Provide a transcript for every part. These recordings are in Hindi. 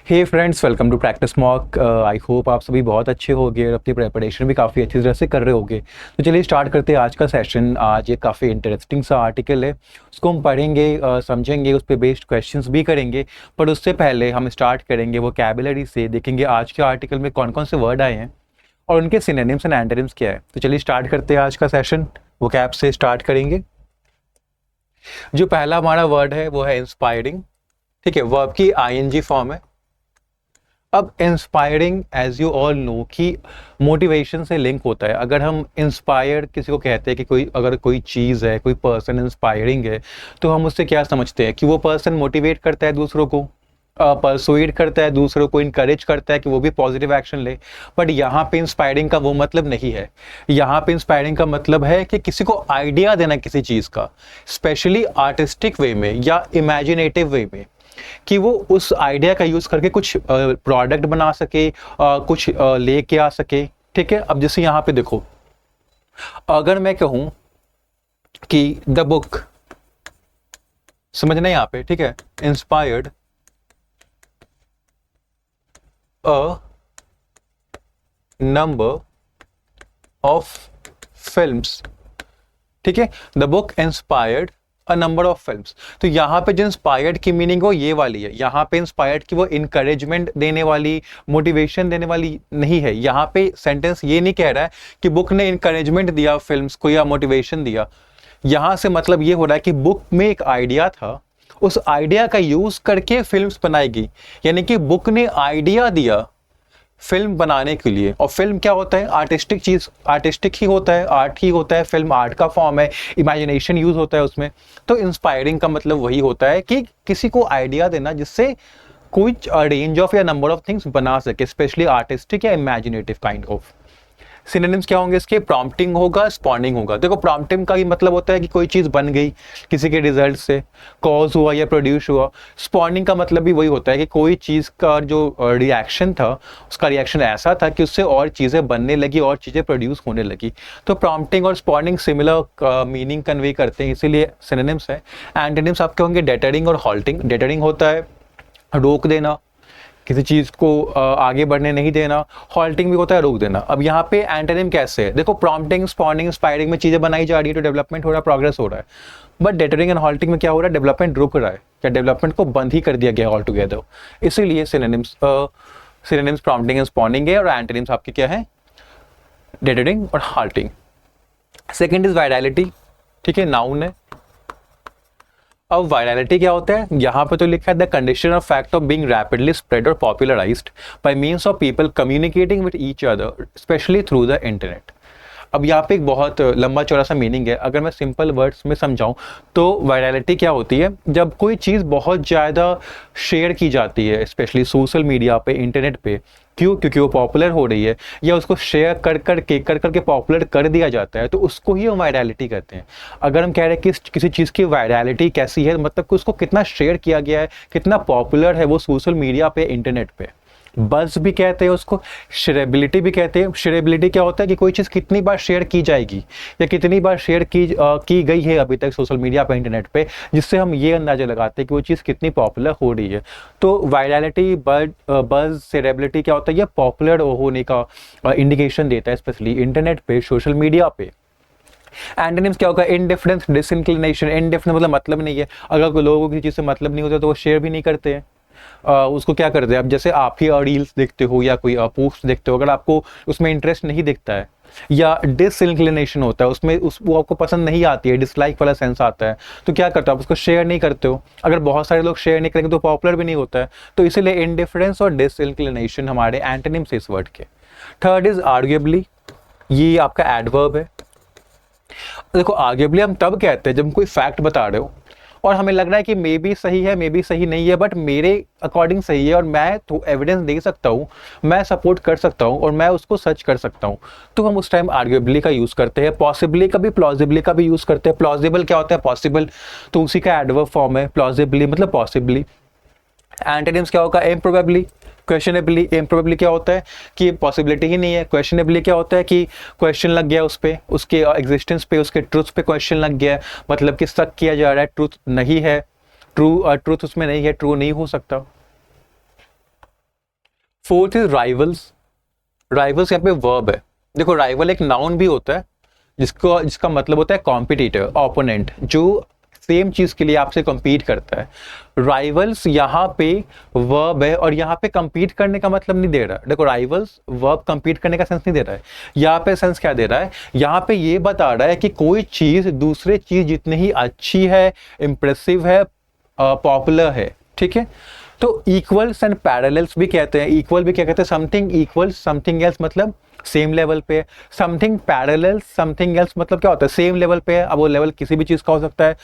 Hey friends, welcome to practice mock. I hope आप सभी बहुत अच्छे होंगे और अपनी प्रिपरेशन भी काफ़ी अच्छी तरह से कर रहे होंगे। तो चलिए स्टार्ट करते हैं आज का सेशन। आज एक काफ़ी इंटरेस्टिंग सा आर्टिकल है, उसको हम पढ़ेंगे, समझेंगे, उस पर बेस्ड क्वेश्चंस भी करेंगे। पर उससे पहले हम स्टार्ट करेंगे वोकैबुलरी से, देखेंगे आज के आर्टिकल में कौन कौन से वर्ड आए हैं और उनके सिनोनिम्स एंड एंटोनिम्स क्या है। तो चलिए स्टार्ट करते हैं आज का सेशन। वोकैब से स्टार्ट करेंगे। जो पहला हमारा वर्ड है वो है इंस्पायरिंग। ठीक है, वर्ब की आईएनजी फॉर्म है। अब inspiring as you all know कि मोटिवेशन से लिंक होता है। अगर हम इंस्पायर किसी को कहते हैं कि अगर कोई चीज़ है, कोई पर्सन इंस्पायरिंग है, तो हम उससे क्या समझते हैं कि वो पर्सन मोटिवेट करता है दूसरों को, परसुएड करता है दूसरों को, इनकरेज करता है कि वो भी पॉजिटिव एक्शन ले। बट यहाँ पे इंस्पायरिंग का वो मतलब नहीं है। यहाँ पे इंस्पायरिंग का मतलब है कि किसी को आइडिया देना किसी चीज़ का, स्पेशली आर्टिस्टिक वे में या इमेजिनेटिव वे में, कि वो उस आइडिया का यूज करके कुछ प्रोडक्ट बना सके, कुछ लेके आ सके। ठीक है, अब जैसे यहाँ पे देखो, अगर मैं कहूं कि द बुक, समझना यहाँ पे, ठीक है, inspired a number of films. ठीक है, the book inspired a number of films. तो यहाँ पे जो इंस्पायर्ड की मीनिंग वो ये वाली है। यहाँ पे इंस्पायर्ड की वो इनकरेजमेंट देने वाली, मोटिवेशन देने वाली नहीं है। यहाँ पे सेंटेंस ये नहीं कह रहा है कि बुक ने इनकरेजमेंट दिया फिल्म्स को या मोटिवेशन दिया। यहाँ से मतलब ये हो रहा है कि बुक में एक आइडिया था, उस आइडिया का यूज करके फिल्म्स बनाएगी। यानी कि बुक ने आइडिया दिया फिल्म बनाने के लिए। और फिल्म क्या होता है? आर्टिस्टिक चीज, आर्टिस्टिक ही होता है, आर्ट ही होता है। फिल्म आर्ट का फॉर्म है, इमेजिनेशन यूज होता है उसमें। तो इंस्पायरिंग का मतलब वही होता है कि किसी को आइडिया देना जिससे कोई रेंज ऑफ या नंबर ऑफ थिंग्स बना सके, स्पेशली आर्टिस्टिक या इमेजिनेटिव काइंड ऑफ। सिनोनिम्स क्या होंगे इसके? प्रॉम्प्टिंग होगा, स्पॉनिंग होगा। देखो, प्रॉम्प्टिंग का ही मतलब होता है कि कोई चीज बन गई किसी के रिजल्ट से, कॉज हुआ या प्रोड्यूस हुआ। स्पॉनिंग का मतलब भी वही होता है कि कोई चीज का जो रिएक्शन था, उसका रिएक्शन ऐसा था कि उससे और चीजें बनने लगी, और चीजें प्रोड्यूस होने लगी। तो प्रॉम्प्टिंग और स्पॉनिंग सिमिलर मीनिंग कन्वे करते हैं, इसीलिए सिनोनिम्स है। एंटोनिम्स आपके होंगे डेटरिंग और हॉल्टिंग। डेटरिंग होता है रोक देना, किसी चीज को आगे बढ़ने नहीं देना। हॉल्टिंग भी होता है रोक देना। अब यहाँ पे एंटोनिम कैसे है? देखो, प्रॉम्प्टिंग, स्पॉनिंग, इंस्पायरिंग में चीजें बनाई जा रही है तो डेवलपमेंट हो रहा है, प्रोग्रेस हो रहा है। बट डेटरिंग एंड हॉल्टिंग में क्या हो रहा है? डेवलपमेंट रुक रहा है या डेवलपमेंट को बंद ही कर दिया गया ऑल टुगेदर। इसीलिए सिनोनिम्स प्रॉम्प्टिंग एंड स्पॉनिंग है, और एंटोनिम्स आपके क्या है? डेटरिंग और हॉल्टिंग। Second is virality. ठीक है, नाउन है। अब वायरलिटी क्या होता है? यहाँ पे तो लिखा है the condition of fact of being rapidly spread और popularized by means of people communicating with each other, specially through the internet. अब यहाँ पे एक बहुत लंबा चौड़ा सा मीनिंग है। अगर मैं सिंपल वर्ड्स में समझाऊं तो वायरलिटी क्या होती है? जब कोई चीज़ बहुत ज़्यादा शेयर की जाती है, स्पेशली सोशल मीडिया पे, इंटरनेट पे। क्यों? क्योंकि वो पॉपुलर हो रही है, या उसको शेयर कर करके पॉपुलर कर दिया जाता है, तो उसको ही हम वायरलिटी कहते हैं। अगर हम कह रहे हैं कि किसी चीज़ की वायरलिटी कैसी है, मतलब कि उसको कितना शेयर किया गया है, कितना पॉपुलर है वो सोशल मीडिया पे, इंटरनेट पे। बज़ भी कहते हैं उसको, शेयरेबिलिटी भी कहते हैं। शेयरेबिलिटी क्या होता है कि कोई चीज़ कितनी बार शेयर की जाएगी या कितनी बार शेयर की गई है अभी तक सोशल मीडिया पे, इंटरनेट पे, जिससे हम ये अंदाजा लगाते हैं कि वो चीज़ कितनी पॉपुलर हो रही है। तो वायरलिटी, बज़, शेयरेबिलिटी क्या होता है? ये पॉपुलर होने का इंडिकेशन देता है, स्पेशली इंटरनेट पे, सोशल मीडिया पे। एंटोनिम्स क्या होगा? इंडिफरेंस, डिसइंक्लिनेशन। इंडिफरेंस मतलब नहीं है। अगर कोई लोगों को किसी चीज़ से मतलब नहीं होता तो वो शेयर भी नहीं करते हैं। उसको क्या करते हैं? अब जैसे आप ही रील्स देखते हो या कोई पोस्ट देखते हो, अगर आपको उसमें इंटरेस्ट नहीं दिखता है या डिसइंक्लिनेशन होता है उसमें, वो आपको पसंद नहीं आती है, डिसलाइक वाला सेंस आता है, तो क्या करते हो? आप उसको शेयर नहीं करते हो। अगर बहुत सारे लोग शेयर नहीं करेंगे तो पॉपुलर भी नहीं होता है। तो इसीलिए इंडिफरेंस और डिसइंक्लिनेशन हमारे एंटोनिम्स इस वर्ड के। Third is arguably. ये आपका एडवर्ब है। देखो, आर्ग्यूएबली हम तब कहते हैं जब कोई फैक्ट बता रहे हो और हमें लग रहा है कि मे बी सही है, मे बी सही नहीं है, बट मेरे अकॉर्डिंग सही है और मैं तो एविडेंस दे सकता हूँ, मैं सपोर्ट कर सकता हूँ और मैं उसको सच कर सकता हूँ, तो हम उस टाइम आर्ग्यूएबली का यूज करते हैं। पॉसिबली का भी, प्लॉजिबली का भी यूज करते हैं। प्लॉजिबल क्या होता है? पॉसिबल, तो उसी का एडवर्ब फॉर्म है प्लॉजिबली, मतलब पॉसिबली। एंटोनिम्स क्या होगा? इम्प्रोबेबली, क्वेश्चनेबली। इम्प्रोबेबली क्या होता है कि पॉसिबिलिटी ही नहीं है। क्वेश्चनेबली क्या होता है कि क्वेश्चन लग गया उस पे, उसके एग्जिस्टेंस पे, उसके ट्रूथ पे क्वेश्चन लग गया है, मतलब कि शक किया जा रहा है, ट्रूथ नहीं है, ट्रूथ उसमें नहीं है, ट्रू नहीं हो सकता। Fourth is rivals. राइवल्स यहाँ पे वर्ब है। देखो राइवल एक नाउन भी होता है जिसका मतलब होता है कॉम्पिटिटर, ओपोनेंट, जो सेम चीज के लिए आपसे compete करता है। राइवल्स यहाँ पे वर्ब है और यहाँ पे compete करने का मतलब नहीं दे रहा है। देखो राइवल्स वर्ब compete करने का सेंस नहीं दे रहा है। यहाँ पे सेंस क्या दे रहा है, यहाँ पे ये बता रहा है कि कोई चीज दूसरे चीज जितनी ही अच्छी है, इंप्रेसिव है, पॉपुलर है, ठीक है। तो इक्वल्स एंड पैरेलल्स भी कहते हैं। इक्वल भी क्या कहते हैं, समथिंग इक्वल समथिंग एल्स, मतलब सेम लेवल पे है। समथिंग पैरेलल समथिंग एल्स मतलब क्या होता है, सेम लेवल पे है। अब वो लेवल किसी भी चीज़ का हो सकता है,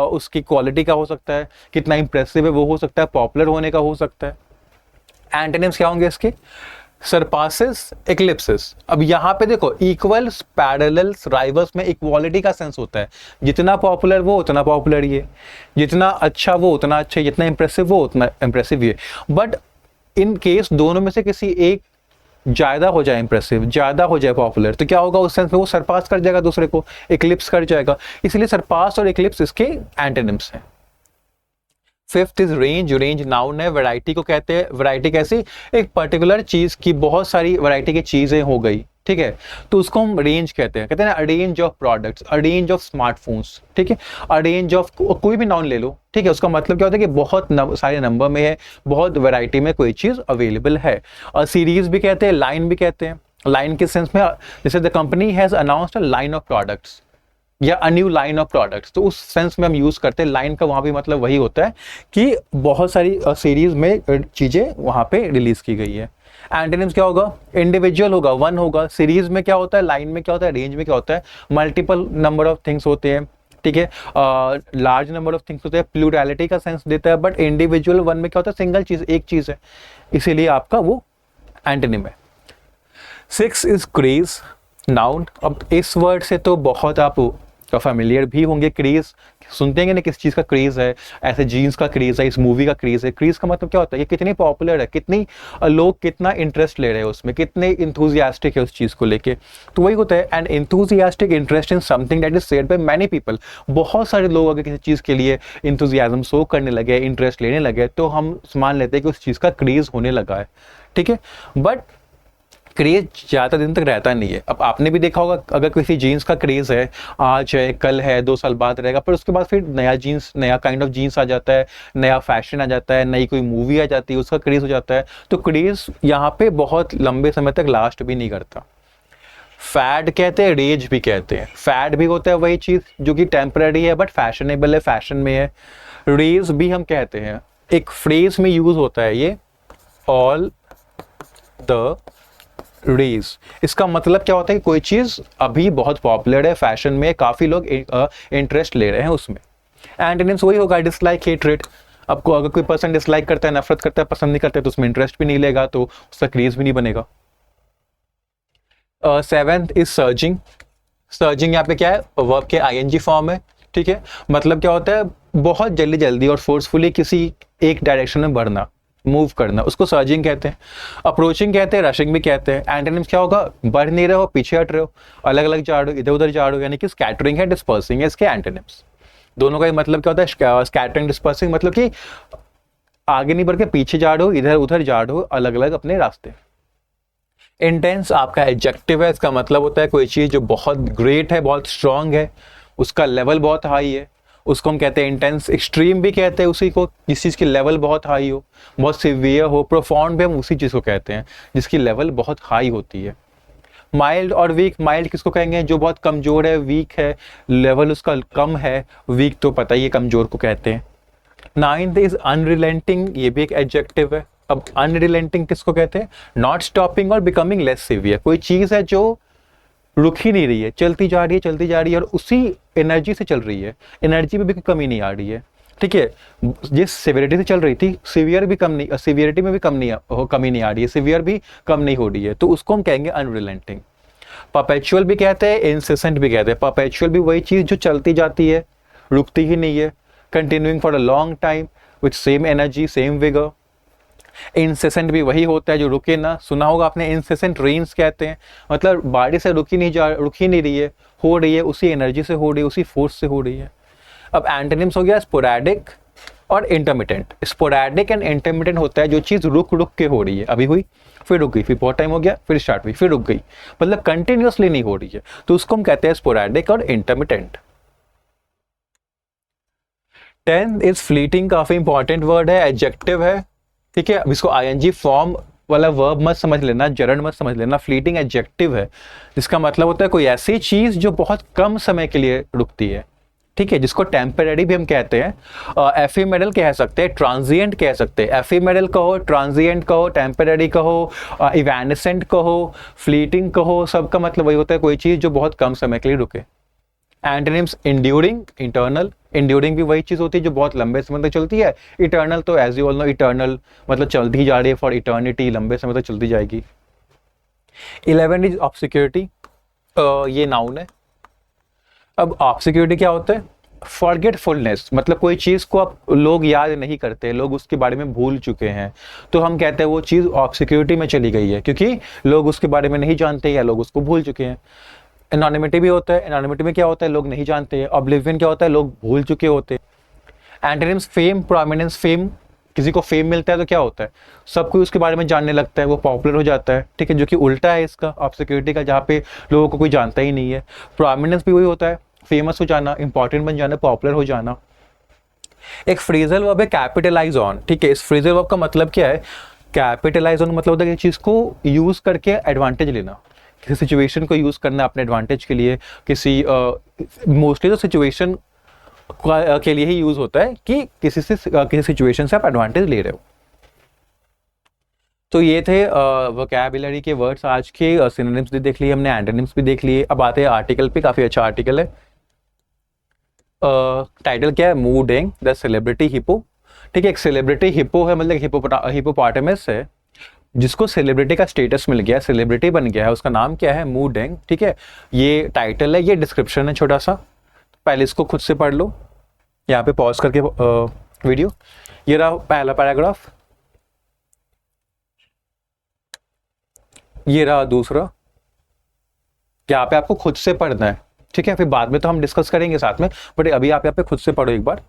उसकी क्वालिटी का हो सकता है, कितना इंप्रेसिव है वो हो सकता है, पॉपुलर होने का हो सकता है। एंटोनिम्स क्या होंगे इसके, सरपासेस, इक्लिप्सेस। अब यहाँ पे देखो इक्वल्स, पैरेलल्स, राइवल्स में इक्वालिटी का सेंस होता है। जितना पॉपुलर वो उतना पॉपुलर ये, जितना अच्छा वो उतना अच्छा, जितना इंप्रेसिव वो उतना इंप्रेसिव ये। बट इन केस दोनों में से किसी एक ज्यादा हो जाए इंप्रेसिव, ज्यादा हो जाए पॉपुलर, तो क्या होगा, उस सेंस में वो सरपास कर जाएगा दूसरे को, इक्लिप्स कर जाएगा। इसलिए सरपास और इक्लिप्स इसके एंटोनिम्स हैं। Fifth is range. Range noun है, वैरायटी को कहते हैं। वैरायटी कैसी, एक पर्टिकुलर चीज की बहुत सारी वैरायटी की चीजें हो गई, ठीक है, तो उसको हम रेंज कहते हैं ना, arrange of products, arrange of smartphones, ठीक है, अरेंज ऑफ कोई भी नाउन ले लो, ठीक है, उसका मतलब क्या होता है कि बहुत सारे नंबर में है, बहुत वैरायटी में कोई चीज अवेलेबल है। और सीरीज भी कहते हैं, लाइन भी कहते हैं। लाइन के सेंस में जैसे the company has announced a line of products या a new line of products, तो उस सेंस में हम यूज करते हैं। लाइन का वहां भी मतलब वही होता है कि बहुत सारी सीरीज में चीजें वहां पे रिलीज की गई है। एंटोनिम्स क्या होगा, इंडिविजुअल होगा, वन होगा। सीरीज में क्या होता है, लाइन में क्या होता है, रेंज में क्या होता है, मल्टीपल नंबर ऑफ थिंग्स होते हैं, ठीक है, लार्ज नंबर ऑफ थिंग्स होते हैं, प्लूरैलिटी का सेंस देता है। बट इंडिविजुअल वन में क्या होता है, सिंगल चीज, एक चीज है, इसीलिए आपका वो एंटोनिम है। 6 इज क्रेज, नाउन। अब इस वर्ड से तो बहुत आप फैमिलियर भी होंगे। क्रेज सुनते हैं ना, किस चीज़ का क्रेज है, ऐसे जीन्स का क्रेज है, इस मूवी का क्रेज है। क्रेज का मतलब क्या होता है, ये कितनी पॉपुलर है, कितनी लोग कितना इंटरेस्ट ले रहे हैं उसमें, कितने इंथुजियास्टिक है उस चीज़ को लेके, तो वही होता है। And enthusiastic interest in something that is shared by many people. बहुत सारे लोग अगर किसी चीज़ के लिए इंथुजियाज्म शो करने लगे, इंटरेस्ट लेने लगे, तो हम मान लेते हैं कि उस चीज़ का क्रेज होने लगा है, ठीक है। बट क्रेज ज़्यादा दिन तक रहता नहीं है। अब आपने भी देखा होगा, अगर किसी जीन्स का क्रेज है, आज है, कल है, 2 साल बाद रहेगा, पर उसके बाद फिर नया जीन्स, नया काइंड ऑफ जीन्स आ जाता है, नया फैशन आ जाता है, नई कोई मूवी आ जाती है, उसका क्रेज हो जाता है। तो क्रेज यहाँ पे बहुत लंबे समय तक लास्ट भी नहीं करता। फैड कहते हैं, रेज भी कहते हैं। फैड भी होता है वही चीज़ जो कि टेम्पररी है बट फैशनेबल है, फैशन में है। रेज भी हम कहते हैं, एक फ्रेज में यूज होता है ये, ऑल द रेज। इसका मतलब क्या होता है कि कोई चीज अभी बहुत पॉपुलर है, फैशन में, काफी लोग इंटरेस्ट ले रहे हैं उसमें। एंटोनिम्स वही होगा, डिसलाइक, हेट्रेड। आपको अगर कोई पर्सन डिसलाइक करता है, नफरत करता है, पसंद नहीं करता है, तो उसमें इंटरेस्ट भी नहीं लेगा, तो उसका क्रेज भी नहीं बनेगा। 7th is surging. सर्जिंग यहाँ पे क्या है, वर्ब के आईएनजी फॉर्म है, ठीक है। मतलब क्या होता है, बहुत जल्दी जल्दी और फोर्सफुली किसी एक डायरेक्शन में बढ़ना, मूव करना, उसको सर्जिंग कहते हैं। अप्रोचिंग कहते हैं, रशिंग भी कहते हैं। एंटोनिम्स क्या होगा, बढ़ नहीं रहे हो, पीछे हट रहे हो, अलग अलग जा रहे हो, इधर उधर जा रहे हो, यानी कि स्कैटरिंग है, डिस्पर्सिंग है इसके एंटोनिम्स। दोनों का मतलब क्या होता है, स्कैटरिंग, डिस्पर्सिंग, मतलब कि आगे नहीं बढ़ के पीछे जा रहे हो, इधर उधर जा रहे हो, अलग अलग अपने रास्ते। इंटेंस आपका एडजेक्टिव है, इसका मतलब होता है कोई चीज जो बहुत ग्रेट है, बहुत स्ट्रांग है, उसका लेवल बहुत हाई है, उसको हम कहते हैं इंटेंस। एक्सट्रीम भी कहते हैं उसी को, जिस चीज़ की लेवल बहुत हाई हो, बहुत सिवियर हो। प्रोफाउंड भी हम उसी चीज़ को कहते हैं जिसकी लेवल बहुत हाई होती है। माइल्ड और वीक, माइल्ड किसको कहेंगे, जो बहुत कमजोर है, वीक है, लेवल उसका कम है, वीक तो पता ही है कमजोर को कहते हैं। 9th इज अनरिलेंटिंग, ये भी एक एडजेक्टिव है। अब अनरिलेंटिंग किसको कहते हैं, नॉट स्टॉपिंग और बिकमिंग लेस सिवियर। कोई चीज़ है जो रुक ही नहीं रही है, चलती जा रही है, चलती जा रही है, और उसी एनर्जी से चल रही है, एनर्जी में भी कमी नहीं आ रही है, ठीक है। जिस सिवियरिटी से चल रही थी, सिवियर भी कम नहीं, सिवियरिटी में भी कमी नहीं आ रही है, सिवियर भी कम नहीं हो रही है, तो उसको हम कहेंगे अनरिलेंटिंग। परपेचुअल भी कहते हैं, इंसेसेंट भी कहते हैं। परपेचुअल भी वही चीज़ जो चलती जाती है, रुकती ही नहीं है, continuing for a long time with same energy, same vigour. Incessant भी वही होता है जो रुके ना, सुना होगा आपने, इंसेसेंट रेन्स कहते हैं, मतलब बारिश से रुक ही नहीं रही है, हो रही है, उसी एनर्जी से हो रही है, उसी फोर्स से हो रही है। अब एंटोनिम्स हो गया स्पोरैडिक, और इंटरमिटेंट। स्पोरैडिक एंड इंटरमिटेंट होता है जो चीज़ रुक रुक के हो रही है, अभी हुई फिर रुक गई, फिर बहुत टाइम हो गया फिर स्टार्ट हुई फिर रुक गई, मतलब कंटिन्यूअसली नहीं हो रही है, तो उसको हम कहते हैं स्पोरैडिक और इंटरमिटेंट। 10 इज फ्लीटिंग, काफी इंपॉर्टेंट वर्ड है, एडजेक्टिव है, ठीक है। अब इसको आईएनजी फॉर्म वाला वर्ब मत समझ लेना, जरन मत समझ लेना, फ्लीटिंग एडजेक्टिव है, जिसका मतलब होता है कोई ऐसी चीज जो बहुत कम समय के लिए रुकती है, ठीक है, जिसको टेम्परेरी भी हम कहते हैं। एफिमेरल कह सकते हैं, ट्रांजिएंट कह सकते हैं, एफिमेरल कहो, ट्रांजिएंट कहो, टेम्परेरी कहो, इवेनेसेंट कहो, फ्लीटिंग कहो, सबका मतलब वही होता है कोई चीज जो बहुत कम समय के लिए रुके। एंटोनिम्स इंड्यूरिंग, इंटरनल, इंड्यूरिंग भी वही चीज होती है जो बहुत लंबे समय तक चलती है। इटर्नल तो as you all know, eternal मतलब चलती जा रही है फॉर इटर्निटी, लंबे समय तक चलती जाएगी। 11 इज ऑब्सक्योरिटी, ये नाउन है। अब ऑब्सक्योरिटी क्या होता है? फॉरगेटफुलनेस, मतलब कोई चीज को आप लोग याद नहीं करते, लोग उसके बारे में भूल चुके हैं, तो हम कहते हैं वो चीज ऑब्सक्योरिटी में चली गई है, क्योंकि लोग उसके बारे में नहीं जानते या लोग उसको भूल चुके हैं। एनोनिमिटी भी होता है, एनोनिमिटी में क्या होता है? लोग नहीं जानते हैं। ऑब्लिवियन क्या होता है? लोग भूल चुके होते हैं। एंटोनिम्स फेम, प्रोमिनेंस, फेम, किसी को फेम मिलता है तो क्या होता है? सब कोई उसके बारे में जानने लगता है, वो पॉपुलर हो जाता है, ठीक है, जो कि उल्टा है इसका ऑब्सक्योरिटी का, जहाँ पे लोगों को कोई जानता ही नहीं है। प्रोमिनेंस भी वही होता है, फेमस हो जाना, इंपॉर्टेंट बन जाना, पॉपुलर हो जाना। एक फ्रेजल वर्ब है कैपिटलाइज ऑन, ठीक है, इस फ्रेजल वर्ब का मतलब क्या है? कैपिटलाइज ऑन मतलब होता है कि चीज को यूज करके एडवांटेज लेना, किसी सिचुएशन को यूज करना अपने एडवांटेज के लिए, किसी मोस्टली तो सिचुएशन के लिए ही यूज होता है कि किसी सिचुएशन से आप एडवांटेज ले रहे हो। तो ये थे वोकैबुलरी के वर्ड्स आज के। सिनोनिम्स भी देख लिए हमने, एंटोनिम्स भी देख लिए। अब आते हैं आर्टिकल पे, काफी अच्छा आर्टिकल है। टाइटल क्या है? मूडिंग द सेलिब्रिटी हिप्पो, ठीक है, एक सेलिब्रिटी हिप्पो है, मतलब हिप्पोपोटामस है जिसको सेलिब्रिटी का स्टेटस मिल गया, सेलिब्रिटी बन गया है, उसका नाम क्या है? मू डेंग, ठीक है। ये टाइटल है, ये डिस्क्रिप्शन है छोटा सा, पहले इसको खुद से पढ़ लो, यहाँ पे पॉज करके वीडियो। ये रहा पहला पैराग्राफ, ये रहा दूसरा, यहाँ पे आपको खुद से पढ़ना है, ठीक है, फिर बाद में तो हम डिस्कस करेंगे साथ में, बट अभी आप यहाँ पे खुद से पढ़ो एक बार।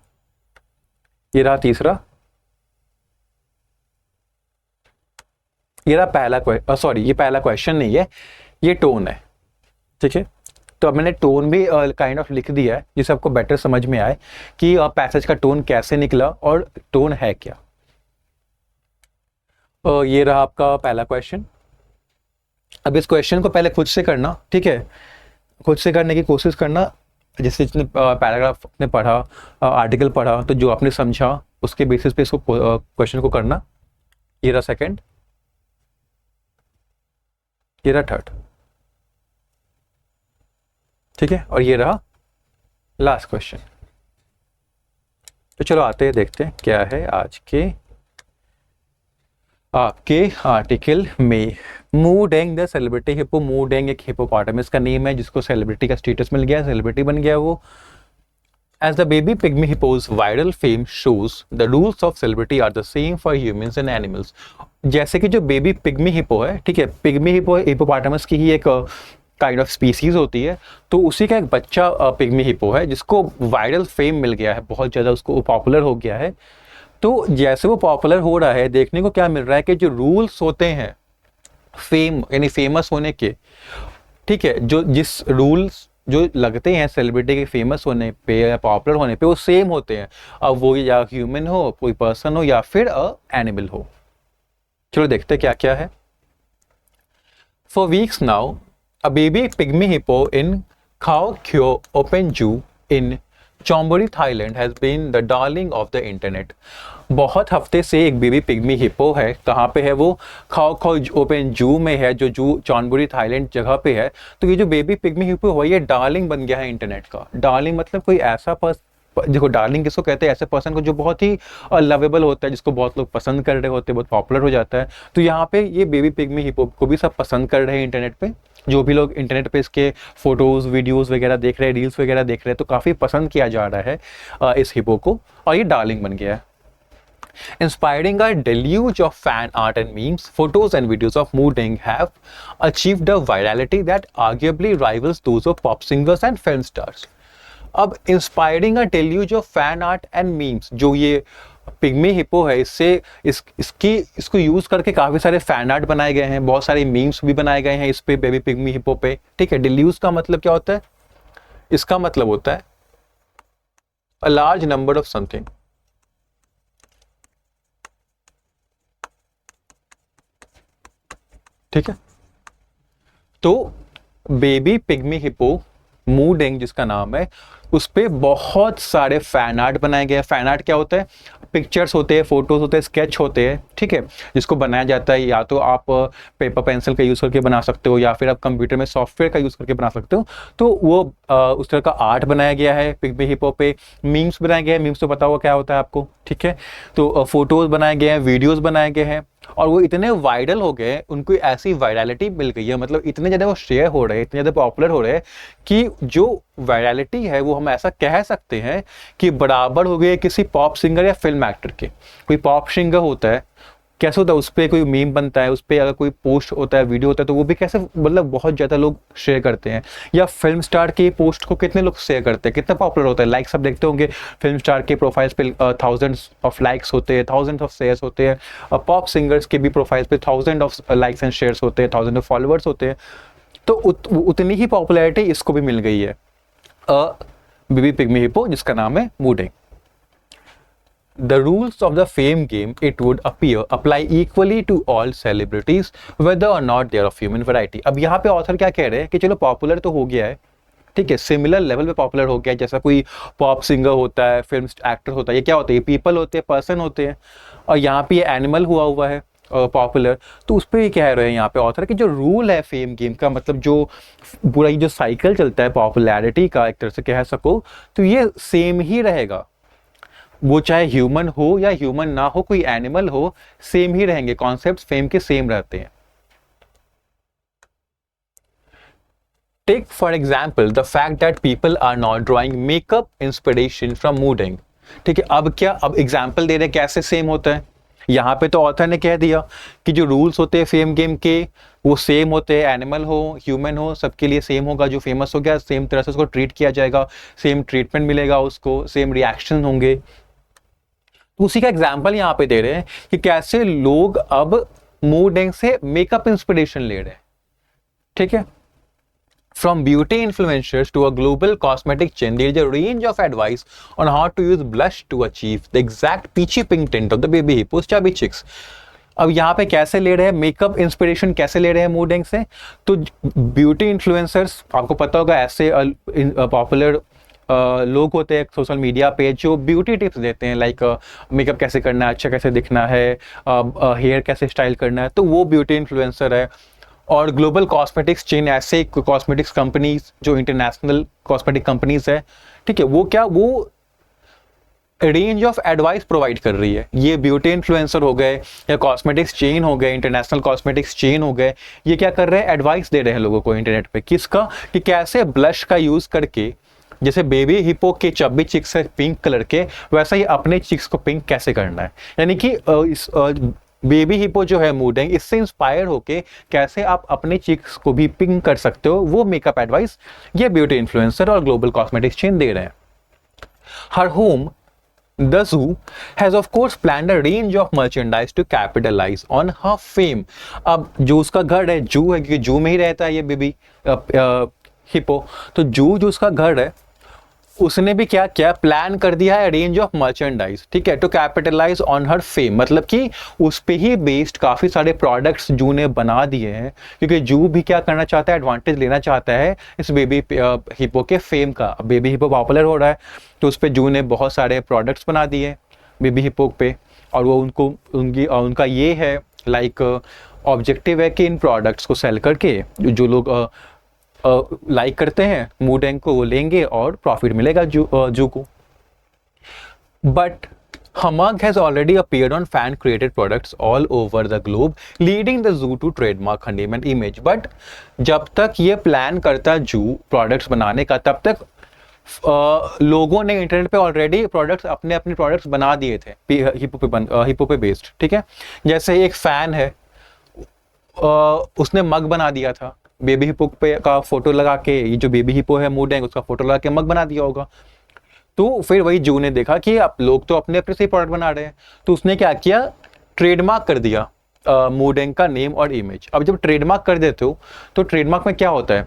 ये रहा तीसरा, ये रहा पहला सॉरी, ये पहला क्वेश्चन नहीं है, ये टोन है, ठीक है। तो अब मैंने टोन भी काइंड ऑफ लिख दिया है जिससे आपको बेटर समझ में आए कि पैसेज का टोन कैसे निकला और टोन है क्या। ये रहा आपका पहला क्वेश्चन। अब इस क्वेश्चन को पहले खुद से करना, ठीक है, खुद से करने की कोशिश करना, जैसे जितने पैराग्राफ आपने पढ़ा, आर्टिकल पढ़ा, तो जो आपने समझा उसके बेसिस पे इसको क्वेश्चन को करना। ये रहा सेकंड, ये रहा थर्ड, ठीक है, और ये रहा लास्ट क्वेश्चन। तो चलो आते हैं, देखते हैं क्या है आज के आपके आर्टिकल में। मू डेंग द सेलिब्रिटी हिप्पो, मू डेंग एक हिप्पोपोटामस का नेम है जिसको सेलिब्रिटी का स्टेटस मिल गया, सेलिब्रिटी बन गया वो। As the baby pygmy hippo's viral fame shows, the rules of celebrity are the same for humans and animals. जैसे कि जो बेबी पिग्मी हिप्पो है, ठीक है, पिग्मी हिप्पो हिप्पोपोटामस की ही एक काइंड ऑफ स्पीसीज होती है, तो उसी का एक बच्चा पिग्मी हिप्पो है जिसको वायरल फेम मिल गया है, बहुत ज़्यादा उसको पॉपुलर हो गया है। तो जैसे वो पॉपुलर हो रहा है, देखने को क्या मिल रहा है कि जो रूल्स होते हैं फेम यानी फेमस होने के, ठीक है, जो जिस रूल्स जो लगते हैं सेलिब्रिटी के फेमस होने पे या पॉपुलर होने पे, वो सेम होते हैं, अब वो या ह्यूमन हो, कोई पर्सन हो, या फिर एनिमल हो। चलो देखते हैं क्या क्या है। For weeks now a baby pygmy hippo in Khao Kheow open zoo in Chonburi Thailand has been the darling of the internet. बहुत हफ्ते से एक बेबी पिग्मी हिप्पो है, कहाँ पे है वो? खाओ खाओ ओपन जू में है, जो जू चौनबुरी थाईलैंड जगह पे है। तो ये जो बेबी पिग्मी हिप्पो हुआ, ये डार्लिंग बन गया है इंटरनेट का। डार्लिंग मतलब कोई ऐसा देखो, डार्लिंग किसको कहते हैं? ऐसे पर्सन को जो बहुत ही लवेबल होता है, जिसको बहुत लोग पसंद कर रहे होते हैं, बहुत पॉपुलर हो जाता है। तो यहाँ पे ये बेबी पिग्मी हिप्पो को भी सब पसंद कर रहे हैं इंटरनेट पे, जो भी लोग इंटरनेट पे इसके फोटोज वीडियोस वगैरह देख रहे हैं, रील्स वगैरह देख रहे हैं, तो काफ़ी पसंद किया जा रहा है इस हिप्पो को, और ये डार्लिंग बन गया है। Inspiring a deluge of fan art and memes, photos and videos of Moo Deng have achieved a virality that arguably rivals those of pop singers and film stars. अब inspiring a deluge of fan art and memes, जो ये पिग्मी हिप्पो है, इसको यूज करके काफी सारे फैन आर्ट बनाए गए हैं, बहुत सारे मीम्स भी बनाए गए हैं इस पे, बेबी पिग्मी हिप्पो पे। ठीक है, डेल्यूज का मतलब क्या होता है? इसका मतलब होता है a large number of something. ठीक है, तो बेबी पिग्मी हिप्पो मूडेंग जिसका नाम है, उस पे बहुत सारे फैन आर्ट बनाए गए हैं। फैन आर्ट क्या होता है? पिक्चर्स होते हैं, फोटोज होते हैं, स्केच होते हैं। ठीक है, जिसको बनाया जाता है, या तो आप पेपर पेंसिल का यूज करके बना सकते हो, या फिर आप कंप्यूटर में सॉफ्टवेयर का यूज करके बना सकते हो। तो वो उस तरह का आर्ट बनाया गया है पिग्मी हिप्पो पे। मीम्स बनाए गए हैं, मीम्स तो पता होगा क्या होता है आपको। ठीक है, तो फोटोज बनाए गए हैं, वीडियोज बनाए गए हैं, और वो इतने वायरल हो गए, उनको ऐसी वायरलिटी मिल गई है, मतलब इतने ज्यादा वो शेयर हो रहे हैं, इतने ज्यादा पॉपुलर हो रहे हैं कि जो वायरलिटी है वो हम ऐसा कह सकते हैं कि बराबर हो गई है किसी पॉप सिंगर या फिल्म एक्टर के। कोई पॉप सिंगर होता है, कैसे होता है, उस पर कोई मीम बनता है, उस पर अगर कोई पोस्ट होता है, वीडियो होता है, तो वो भी कैसे मतलब बहुत ज़्यादा लोग शेयर करते हैं। या फिल्म स्टार की पोस्ट को कितने लोग शेयर करते हैं, कितना पॉपुलर होता है, लाइक्स सब देखते होंगे फिल्म स्टार के प्रोफाइल्स पे, थाउजेंड्स ऑफ लाइक्स होते हैं, थाउजेंड्स ऑफ शेयर्स होते हैं। पॉप सिंगर्स के भी प्रोफाइल्स पे thousand of likes and shares होते हैं, थाउजेंड ऑफ फॉलोअर्स होते हैं। तो उतनी ही पॉपुलैरिटी इसको भी मिल गई है, बेबी पिग्मी हिप्पो जिसका नाम है मूडेंग। The rules of the fame game, it would appear, apply equally to all celebrities, whether or not they are of human variety. अब यहाँ पे ऑथर क्या कह रहे हैं कि चलो पॉपुलर तो हो गया है, ठीक है, सिमिलर लेवल पे पॉपुलर हो गया है, जैसा कोई पॉप सिंगर होता है, फिल्म एक्टर होता है, ये क्या होता है? ये पीपल होते हैं, पर्सन होते हैं। और यहाँ पे ये एनिमल हुआ है पॉपुलर। तो उस पर ये कह रहे हैं यहाँ पे ऑथर कि जो रूल है फेम गेम का, मतलब जो पूरा ये जो साइकिल चलता है पॉपुलैरिटी का, एक तरह से कह सको, तो ये सेम ही रहेगा। वो चाहे ह्यूमन हो या ह्यूमन ना हो, कोई एनिमल हो, सेम ही रहेंगे, कॉन्सेप्ट्स फेम के सेम रहते हैं। Take for example the fact that people are not drawing makeup inspiration from Moo Deng. ठीक है, अब क्या, अब एग्जाम्पल दे रहे कैसे सेम होता है। यहाँ पे तो ऑथर ने कह दिया कि जो रूल्स होते हैं फेम गेम के वो सेम होते हैं, एनिमल हो ह्यूमन हो सबके लिए सेम होगा। जो फेमस हो गया सेम तरह से उसको ट्रीट किया जाएगा, सेम ट्रीटमेंट मिलेगा उसको, सेम रिएक्शन होंगे। उसी का एग्जाम्पल यहाँ पे दे रहे हैं कि कैसे लोग अब मूडेंग से मेकअप इंस्पिरेशन ले रहे हैं। ठीक है, from beauty influencers to a global cosmetic chain, there is a range of advice on how to use blush to achieve the exact peachy pink tint of the baby hippo's chubby cheeks. अब यहाँ पे कैसे ले रहे हैं मेकअप इंस्पिरेशन, कैसे ले रहे हैं मूडेंग से? तो ब्यूटी इन्फ्लुएंसर्स, आपको पता होगा ऐसे पॉपुलर लोग होते हैं सोशल मीडिया पे जो ब्यूटी टिप्स देते हैं, लाइक मेकअप कैसे करना है, अच्छा कैसे दिखना है, हेयर कैसे स्टाइल करना है, तो वो ब्यूटी इन्फ्लुएंसर है। और ग्लोबल कॉस्मेटिक्स चेन, ऐसे कॉस्मेटिक्स कंपनीज जो इंटरनेशनल कॉस्मेटिक कंपनीज है, ठीक है, वो क्या, वो रेंज ऑफ एडवाइस प्रोवाइड कर रही है। ये ब्यूटी इन्फ्लुएंसर हो गए या कॉस्मेटिक्स चेन हो गए, इंटरनेशनल कॉस्मेटिक्स चेन हो गए, ये क्या कर रहे हैं, एडवाइस दे रहे हैं लोगों को इंटरनेट पे, किसका, कि कैसे ब्लश का यूज करके, जैसे बेबी हिप्पो के चब्बी चिक्स है पिंक कलर के, वैसा ही अपने चिक्स को पिंक कैसे करना है। यानी कि इस बेबी हिप्पो जो है मूडेंग, इससे इंस्पायर होके कैसे आप अपने चिक्स को भी पिंक कर सकते हो, वो मेकअप एडवाइस ये ब्यूटी इन्फ्लुएंसर और ग्लोबल कॉस्मेटिक्स चेन दे रहे हैं। हर home The zoo has of course planned a range of merchandise to capitalize on her fame. अब जो उसका घर है, जू है, क्योंकि जू में ही रहता है ये बेबी हिप्पो, तो जू जो उसका घर है उसने भी क्या क्या प्लान कर दिया है, रेंज ऑफ मर्चेंडाइज, ठीक है, to capitalise on her fame, मतलब कि उस पे ही बेस्ड काफी सारे प्रोडक्ट्स जू ने बना दिए हैं, क्योंकि जू भी क्या करना चाहता है, एडवांटेज लेना चाहता है इस बेबी हिप्पो के फेम का। बेबी हिप्पो पॉपुलर हो रहा है तो उस पे जू ने बहुत सारे प्रोडक्ट्स बना दिए बेबी हिप्पो पे, और वो उनका ये है लाइक ऑब्जेक्टिव है कि इन प्रोडक्ट्स को सेल करके जो लोग लाइक करते हैं मूडेंग को, वो लेंगे और प्रॉफिट मिलेगा जू को। But Hamag has already appeared on fan created products all over the globe, leading the zoo to trademark her name and image. But जब तक ये प्लान करता जू प्रोडक्ट्स बनाने का, तब तक लोगों ने इंटरनेट पे ऑलरेडी प्रोडक्ट्स अपने प्रोडक्ट्स बना दिए थे हिप्पो पे बेस्ड, ठीक है। जैसे एक फैन है, उसने मग बना दिया था, बेबी हिप्पो पे का फोटो लगा के, ये जो बेबी हिप्पो है मूडेंग, उसका फोटो लगा के मग बना दिया होगा। तो फिर वही जू ने देखा कि आप लोग तो अपने अपने से प्रोडक्ट बना रहे हैं, तो उसने क्या किया, ट्रेडमार्क कर दिया मूडेंग का नेम और इमेज। अब जब ट्रेडमार्क कर देते हो तो ट्रेडमार्क में क्या होता है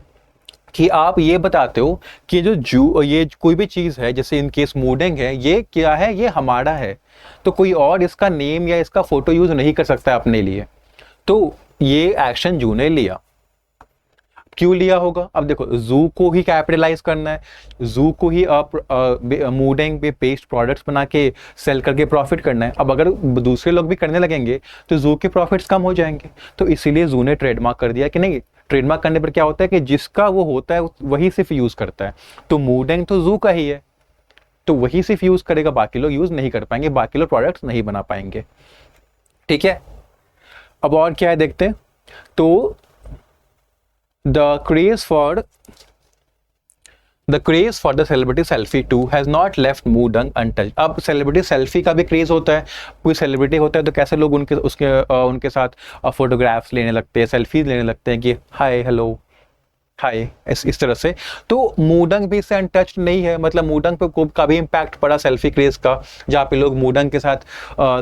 कि आप ये बताते हो कि ये कोई भी चीज़ है, जैसे इन केस मूडेंग है, ये क्या है, ये हमारा है, तो कोई और इसका नेम या इसका फोटो यूज नहीं कर सकता अपने लिए। तो ये एक्शन जू ने लिया। क्यों लिया होगा? अब देखो, जू को ही कैपिटलाइज करना है, जू को ही मूडेंग पे पेस्ट प्रोडक्ट्स बना के सेल करके प्रॉफिट करना है। अब अगर दूसरे लोग भी करने लगेंगे तो जू के प्रॉफिट्स कम हो जाएंगे, तो इसीलिए जू ने ट्रेडमार्क कर दिया कि नहीं, ट्रेडमार्क करने पर क्या होता है कि जिसका वो होता है वही सिर्फ यूज करता है। तो मूडेंग तो जू का ही है, तो वही सिर्फ यूज करेगा, बाकी लोग यूज नहीं कर पाएंगे, बाकी लोग प्रोडक्ट्स नहीं बना पाएंगे। ठीक है, अब और क्या है देखते हैं। तो The craze for the celebrity selfie too has not left Moodang untouched। अब सेलिब्रिटी सेल्फी का भी क्रेज होता है, कोई सेलिब्रिटी होता है तो कैसे लोग उनके साथ फोटोग्राफ्स लेने लगते हैं, सेल्फीज लेने लगते हैं कि हाय हेलो हाय, इस तरह से। तो मूडंग भी इससे अनटच्ड नहीं है, मतलब मूडंग पे का भी इम्पैक्ट पड़ा सेल्फी क्रेज का, जहाँ पे लोग मूडंग के साथ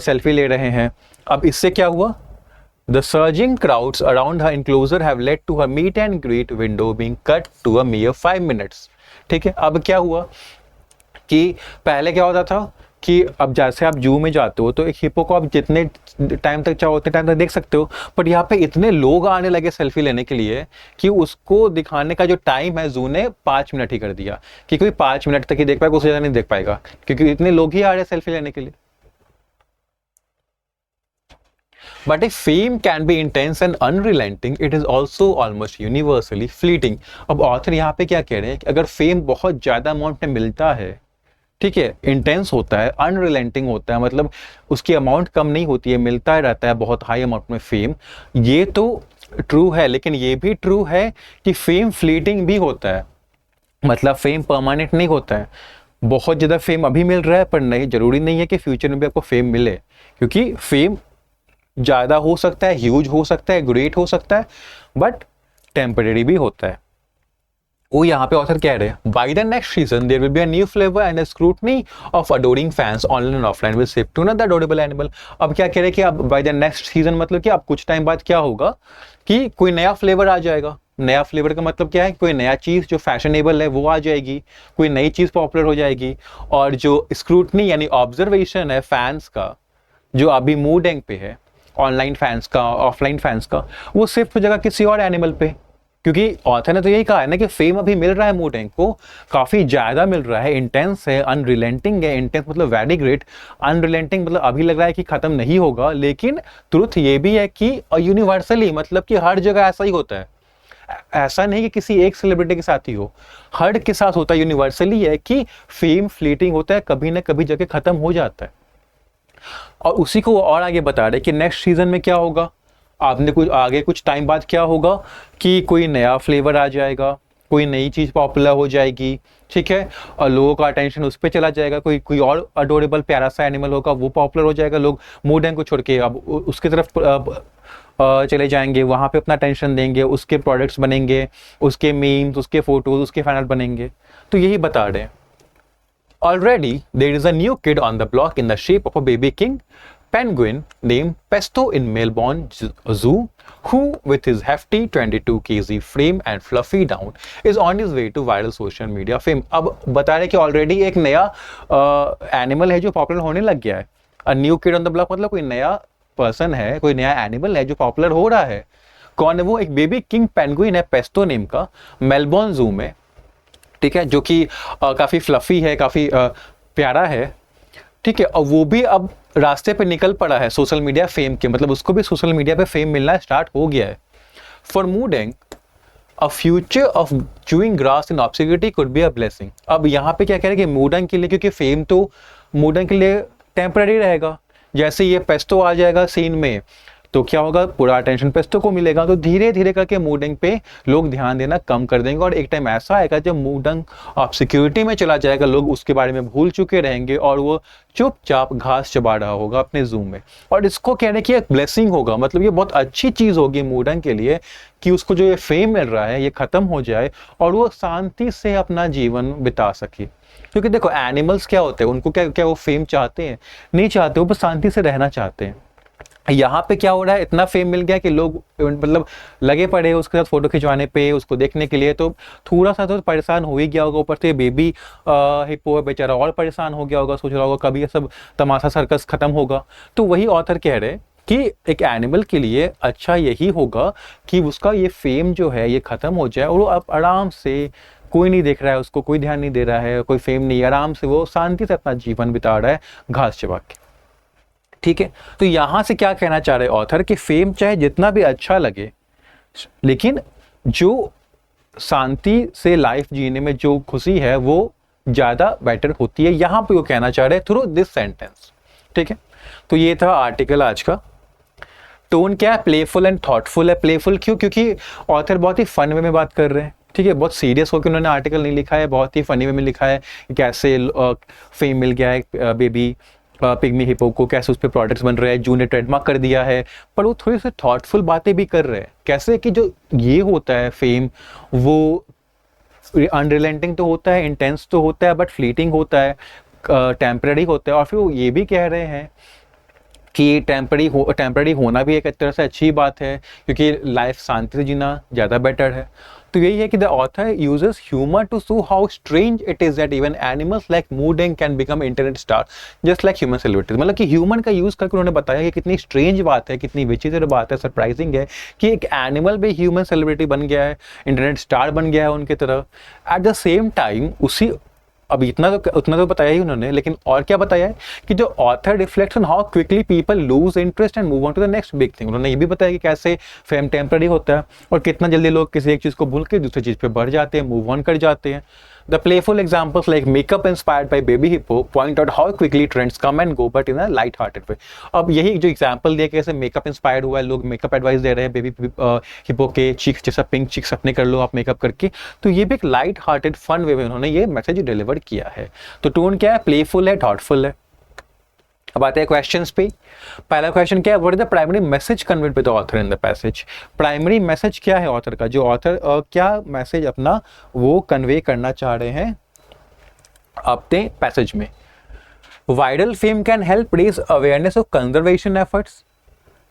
सेल्फी ले रहे हैं। अब इससे क्या हुआ, The surging crowds around her enclosure have led to her meet and greet window being cut to a mere 5 minutes। ठीक है, अब क्या हुआ कि पहले क्या होता था कि अब जैसे आप जू में जाते हो तो एक हिप्पो को आप जितने टाइम तक चाहो उतने टाइम तक देख सकते हो, बट यहाँ पे इतने लोग आने लगे सेल्फी लेने के लिए कि उसको दिखाने का जो टाइम है जू ने 5 मिनट ही कर दिया, कि कोई 5 मिनट तक ही देख पाएगा, उससे ज़्यादा नहीं देख पाएगा, क्योंकि इतने लोग ही आ रहे हैं सेल्फी लेने के लिए। But if fame can be intense and unrelenting, it is also almost universally fleeting। अब ऑथर यहाँ पे क्या कह रहे हैं कि अगर फेम बहुत ज़्यादा अमाउंट में मिलता है, ठीक है, इंटेंस होता है, अनरिलेंटिंग होता है, मतलब उसकी अमाउंट कम नहीं होती है, मिलता है रहता है बहुत हाई अमाउंट में फेम, ये तो ट्रू है, लेकिन ये भी ट्रू है कि फेम फ्लीटिंग भी होता है, मतलब फेम परमानेंट नहीं होता है। बहुत ज़्यादा फेम अभी मिल रहा है, पर नहीं, जरूरी नहीं है कि फ्यूचर में भी आपको फेम मिले, क्योंकि फेम ज़्यादा हो सकता है, ह्यूज हो सकता है, ग्रेट हो सकता है, बट टेम्परेरी भी होता है। वो यहाँ पे ऑथर कह रहे हैं, by the next season there will be a new flavour and a scrutiny of adoring fans online and offline will shift to another adorable animal. अब क्या कह रहे हैं कि अब बाय द नेक्स्ट सीजन मतलब कि अब कुछ टाइम बाद क्या होगा कि कोई नया फ्लेवर आ जाएगा। नया फ्लेवर का मतलब क्या है, कोई नया चीज़ जो फैशनेबल है वो आ जाएगी, कोई नई चीज़ पॉपुलर हो जाएगी, और जो स्क्रूटनी यानी ऑब्जर्वेशन है फैंस का, जो अभी मूडेंग पे है, ऑनलाइन फैंस का, ऑफलाइन फैंस का, वो शिफ्ट हो जाएगा किसी और एनिमल पे। क्योंकि ऑथर ने तो यही कहा है ना कि फेम अभी मिल रहा है मूडेंग को, काफ़ी ज़्यादा मिल रहा है, इंटेंस है, अनरिलेंटिंग है। इंटेंस मतलब वेरी ग्रेट, अनरिलेंटिंग मतलब अभी लग रहा है कि ख़त्म नहीं होगा, लेकिन ट्रुथ ये भी है कि यूनिवर्सली, मतलब कि हर जगह ऐसा ही होता है। ऐसा नहीं कि किसी एक सेलिब्रिटी के साथ ही हो, हर के साथ होता है, यूनिवर्सली है कि फेम फ्लीटिंग होता है, कभी ना कभी जगह ख़त्म हो जाता है। और उसी को और आगे बता रहे कि नेक्स्ट सीजन में क्या होगा, आपने कुछ टाइम बाद क्या होगा कि कोई नया फ्लेवर आ जाएगा, कोई नई चीज़ पॉपुलर हो जाएगी, ठीक है, और लोगों का अटेंशन उस पर चला जाएगा, कोई और अडोरेबल प्यारा सा एनिमल होगा, वो पॉपुलर हो जाएगा, लोग मूडेंग को छोड़ के अब उसकी तरफ चले जाएंगे, वहाँ पे अपना अटेंशन देंगे, उसके प्रोडक्ट्स बनेंगे, उसके मीम्स, उसके फोटोज, उसके फैनल बनेंगे। तो यही बता रहे हैं। Already, there is a new kid on the block in the shape of a baby king penguin named Pesto in Melbourne Zoo, who, with his hefty 22 kg frame and fluffy down, is on his way to viral social media fame। अब बता रहे कि ऑलरेडी एक नया एनिमल है जो पॉपुलर होने लग गया है। A new kid on the block मतलब कोई नया पर्सन है, कोई नया एनिमल है जो पॉपुलर हो रहा है। कौन है वो? एक बेबी किंग पेंगुइन है पेस्टो नेम का, मेलबोर्न जू में, ठीक है, जो कि काफ़ी फ्लफी है, काफ़ी प्यारा है, ठीक है, और वो भी अब रास्ते पे निकल पड़ा है सोशल मीडिया फेम के, मतलब उसको भी सोशल मीडिया पे फेम मिलना स्टार्ट हो गया है। For Moo Deng a future of chewing grass in obscurity could be a blessing. अब यहाँ पे क्या कह रहे हैं कि मूडेंग के लिए, क्योंकि फेम तो मूडेंग के लिए टेम्पररी रहेगा, जैसे ये पेस्टो आ जाएगा सीन में तो क्या होगा, पूरा अटेंशन पेस्टो को मिलेगा, तो धीरे धीरे करके मूडंग पे लोग ध्यान देना कम कर देंगे और एक टाइम ऐसा आएगा जब मूडंग ऑब्सक्योरिटी में चला जाएगा, लोग उसके बारे में भूल चुके रहेंगे और वो चुपचाप घास चबा रहा होगा अपने जू में। और इसको कहने की एक ब्लेसिंग होगा, मतलब ये बहुत अच्छी चीज होगी मूडंग के लिए कि उसको जो ये फेम मिल रहा है ये खत्म हो जाए और वो शांति से अपना जीवन बिता सके। क्योंकि देखो एनिमल्स क्या होते हैं, उनको क्या क्या वो फेम चाहते हैं, नहीं चाहते, वो बस शांति से रहना चाहते हैं। यहाँ पे क्या हो रहा है, इतना फेम मिल गया कि लोग मतलब लगे पड़े उसके साथ फोटो खिंचवाने पे, उसको देखने के लिए, तो थोड़ा सा तो परेशान हो ही गया होगा। ऊपर से बेबी हिप्पो है बेचारा और परेशान हो गया होगा, सोच रहा होगा कभी ये सब तमाशा सर्कस खत्म होगा। तो वही ऑथर कह रहे कि एक एनिमल के लिए अच्छा यही होगा कि उसका ये फेम जो है ये खत्म हो जाए और वो अब आराम से, कोई नहीं देख रहा है उसको, कोई ध्यान नहीं दे रहा है, कोई फेम नहीं, आराम से वो शांति से अपना जीवन बिता रहा है घास चबा के। ठीक है, तो यहां से क्या कहना चाह रहे ऑथर कि फेम चाहे जितना भी अच्छा लगे, लेकिन जो शांति से लाइफ जीने में जो खुशी है वो ज्यादा बेटर होती है। यहां पे वो कहना चाह रहे हैं थ्रू दिस सेंटेंस। ठीक है, तो ये था आर्टिकल आज का। टोन क्या है, प्लेफुल एंड थॉटफुल है। प्लेफुल क्यों, क्योंकि ऑथर बहुत ही फन वे में बात कर रहे हैं। ठीक है, बहुत सीरियस होकर उन्होंने आर्टिकल नहीं लिखा है, बहुत ही फनी वे में लिखा है, कैसे फेम मिल गया है बेबी पिग्मी हिप्पो को, कैसे उस पर प्रोडक्ट्स बन रहे हैं, जू ने ट्रेडमार्क कर दिया है, पर वो थोड़ी सी थॉटफुल बातें भी कर रहे हैं। कैसे कि जो ये होता है फेम, वो अनरिलेंटिंग तो होता है, इंटेंस तो होता है, बट फ्लीटिंग होता है, टेम्पररी होता है। और फिर वो ये भी कह रहे हैं कि टेम्पररी होना भी एक तरह से अच्छी बात है, क्योंकि लाइफ शांति से जीना ज़्यादा बेटर है। तो यही है कि the author uses humour to show how strange it is that even animals like Moo Deng can become internet star just like human celebrities. मतलब कि ह्यूमन का यूज करके उन्होंने बताया कि कितनी स्ट्रेंज बात है, कितनी विचित्र बात है, सरप्राइजिंग है कि एक एनिमल भी ह्यूमन सेलिब्रिटी बन गया है, इंटरनेट स्टार बन गया है उनकी तरह। एट द सेम टाइम उसी, अब उतना तो बताया ही उन्होंने, लेकिन और क्या बताया है कि जो author reflects on how quickly people lose interest and move on to the next big thing. उन्होंने ये भी बताया कि कैसे फेम टेम्पररी होता है और कितना जल्दी लोग किसी एक चीज को भूल के दूसरी चीज पे बढ़ जाते हैं, मूव ऑन कर जाते हैं। The playful examples like makeup inspired by baby hippo point out how quickly trends come and go but in a light hearted way. अब यही जो एग्जाम्पल दिया कैसे मेकअप इंस्पायर्ड हुआ है, लोग मेकअप एडवाइस दे रहे हैं बेबी हिप्पो के चीक्स जैसा पिंक चीक्स अपने कर लो आप मेकअप करके, तो ये भी एक लाइट हार्टेड फन वे में उन्होंने ये मैसेज डिलीवर किया है। तो टोन क्या है, प्लेफुल है, थॉटफुल है। अब आते हैं क्वेश्चंस पे। पहला क्वेश्चन क्या है, what is the primary message conveyed by the author in the passage. Primary message क्या है ऑथर का, जो ऑथर क्या मैसेज अपना वो कन्वे करना चाह रहे हैं अपने पैसेज में। Viral fame can help raise awareness of conservation efforts.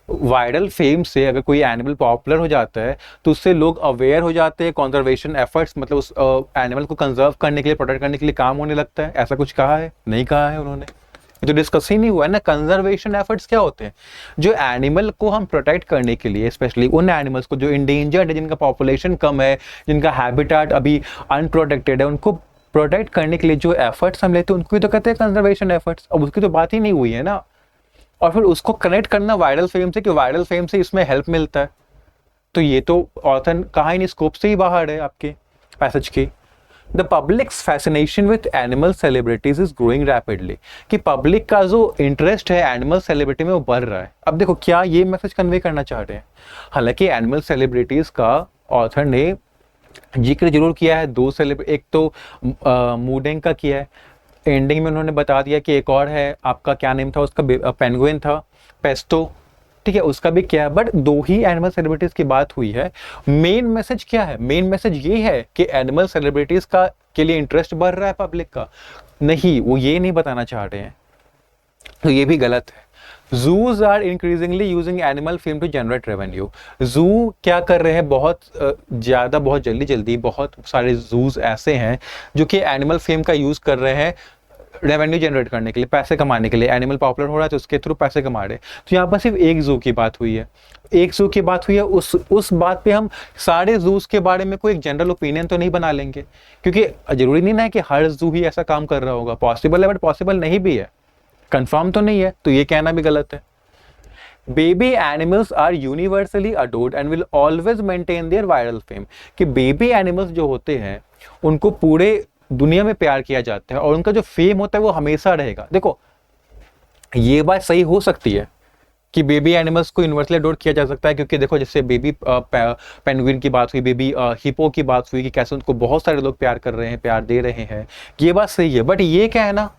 Viral fame से अगर कोई एनिमल पॉपुलर हो जाता है तो उससे लोग अवेयर हो जाते हैं, कंजर्वेशन एफर्ट्स मतलब उस एनिमल को कंजर्व करने के लिए, प्रोटेक्ट करने के लिए काम होने लगता है। ऐसा कुछ कहा है, नहीं कहा है उन्होंने, ये तो डिस्कस ही नहीं हुआ है ना। कंजर्वेशन एफर्ट्स क्या होते हैं, जो एनिमल को हम प्रोटेक्ट करने के लिए, स्पेशली उन एनिमल्स को जो इंडेंजर्ड है, जिनका पॉपुलेशन कम है, जिनका हैबिटेट अभी अनप्रोटेक्टेड है, उनको प्रोटेक्ट करने के लिए जो एफर्ट्स हम लेते हैं उनको भी तो कहते हैं कंजर्वेशन एफर्ट्स। अब उसकी तो बात ही नहीं हुई है ना। और फिर उसको कनेक्ट करना वायरल फेम से कि वायरल फेम से इसमें हेल्प मिलता है, तो ये तो ऑथर कहा ही नहीं, स्कोप से ही बाहर है आपके पैसेज के। The publics fascination with animal celebrities is growing rapidly, कि पब्लिक का जो इंटरेस्ट है एनिमल सेलिब्रिटी में वो बढ़ रहा है। अब देखो क्या ये मैसेज कन्वे करना चाह रहे हैं, हालांकि एनिमल सेलिब्रिटीज का ऑथर ने जिक्र जरूर किया है, दो सेलिब्रिटी, एक तो मूडिंग का किया है, एंडिंग में उन्होंने बता दिया कि एक और है, आपका क्या नेम था उसका, पेंगुइन था, पेस्टो, ठीक है, उसका भी क्या है, बट दो ही एनिमल सेलिब्रिटीज की बात हुई है। मेन मैसेज क्या है, मेन मैसेज ये है कि एनिमल सेलिब्रिटीज का के लिए इंटरेस्ट बढ़ रहा है पब्लिक का, नहीं, वो ये नहीं बताना चाह रहे हैं, तो ये भी गलत है। Zoos are increasingly using animal film to generate revenue. Zoo क्या कर रहे हैं, बहुत ज़्यादा, बहुत जल्दी बहुत सारे zoos ऐसे हैं जो कि एनिमल फेम का यूज़ कर रहे हैं रेवेन्यू जनरेट करने के लिए, पैसे कमाने के लिए। एनिमल पॉपुलर हो रहा है तो उसके थ्रू पैसे कमा रहे हैं। तो यहाँ पर सिर्फ एक जू की बात हुई है, एक जू की बात हुई है, उस बात पे हम सारे जूस के बारे में कोई एक जनरल ओपिनियन तो नहीं बना लेंगे, क्योंकि जरूरी नहीं ना कि हर जू ही ऐसा काम कर रहा होगा। पॉसिबल है बट पॉसिबल नहीं भी है, कंफर्म तो नहीं है, तो ये कहना भी गलत है। Baby animals are universally adored and will always maintain their viral fame, कि बेबी एनिमल्स जो होते हैं उनको पूरे दुनिया में प्यार किया जाता है और उनका जो फेम होता है वो हमेशा रहेगा। देखो ये बात सही हो सकती है कि बेबी एनिमल्स को यूनिवर्सली अडोर किया जा सकता है, क्योंकि देखो जैसे बेबी पेंगुइन की बात हुई, बेबी हिपो की बात हुई कि कैसे उनको बहुत सारे लोग प्यार कर रहे हैं, प्यार दे रहे हैं, ये बात सही है। बट ये क्या है ना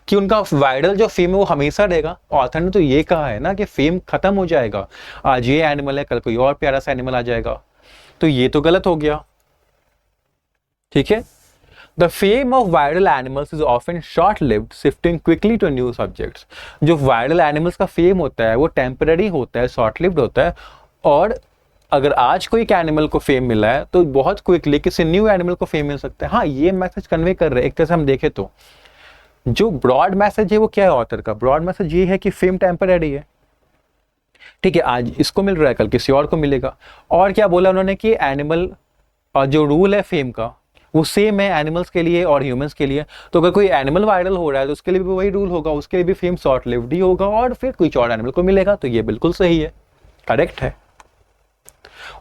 कि उनका वाइडल जो फेम है वो हमेशा रहेगा। ऑथर ने तो ये कहा है ना कि फेम खत्म हो जाएगा, आज ये एनिमल है कल कोई और प्यारा सा एनिमल आ जाएगा, तो ये तो गलत हो गया। ठीक है, the fame of viral animals is often short lived, shifting quickly to new subjects. जो वायरल एनिमल्स का फेम होता है वो टेम्पररी होता है, शॉर्ट लिव्ड होता है, और अगर आज कोई एक एनिमल को फेम मिला है तो बहुत क्विकली किसी न्यू एनिमल को फेम मिल सकता है। हाँ, ये मैसेज कन्वे कर रहे हैं। एक तरह से हम देखें तो जो ब्रॉड मैसेज है वो क्या है ऑथर का? ब्रॉड मैसेज ये है कि फेम टेम्पररी है। ठीक है, आज इसको मिल रहा है कल किसी और को मिलेगा। और क्या बोला उन्होंने कि एनिमल जो रूल है फेम का वो सेम है एनिमल्स के लिए और ह्यूमंस के लिए। तो अगर कोई एनिमल वायरल हो रहा है तो उसके लिए भी वही रूल होगा, उसके लिए भी फेम शॉर्ट लिव्ड ही होगा और फिर कोई और एनिमल को मिलेगा। तो ये बिल्कुल सही है, करेक्ट है।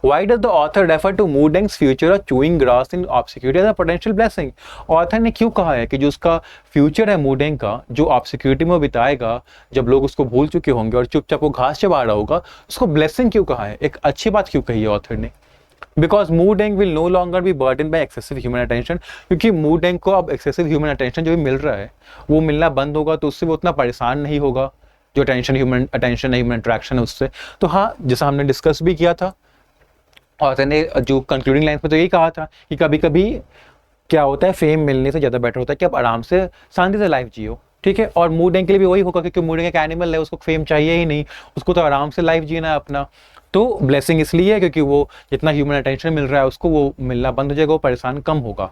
Why does the author refer to Moodeng's future of chewing grass in obscurity as a potential blessing? Author ने क्यों कहा है कि जो उसका फ्यूचर है मूडेंग का, जो ऑब्सक्यूरिटी में बिताएगा, जब लोग उसको भूल चुके होंगे और चुपचाप वो घास चबा रहा होगा, उसको ब्लेसिंग क्यों कहा है? एक अच्छी बात क्यों कही है ऑथर ने? Because Moo Deng will no longer be burden by excessive human attention. क्योंकि मूडेंग को अब एक्सेसिव ह्यूमन अटेंशन जो भी मिल रहा है वो मिलना बंद होगा, तो उससे वो उतना परेशान नहीं होगा, जो ह्यूमन अटेंशन है, ह्यूमन इंटरेक्शन है उससे। तो हाँ, जैसा हमने डिस्कस भी किया था, और ने जो कंक्लूडिंग लाइन में तो यही कहा था कि कभी कभी क्या होता है, फेम मिलने से ज़्यादा बेटर होता है कि आप आराम से शांति से लाइफ जियो। ठीक है, और मूडेंग के लिए भी वही होगा, क्योंकि मूडेंग एक एनिमल है, उसको फेम चाहिए ही नहीं, उसको तो आराम से लाइफ जीना है अपना। तो ब्लेसिंग इसलिए है क्योंकि वो जितना ह्यूमन अटेंशन मिल रहा है उसको वो मिलना बंद हो जाएगा, वो परेशान कम होगा।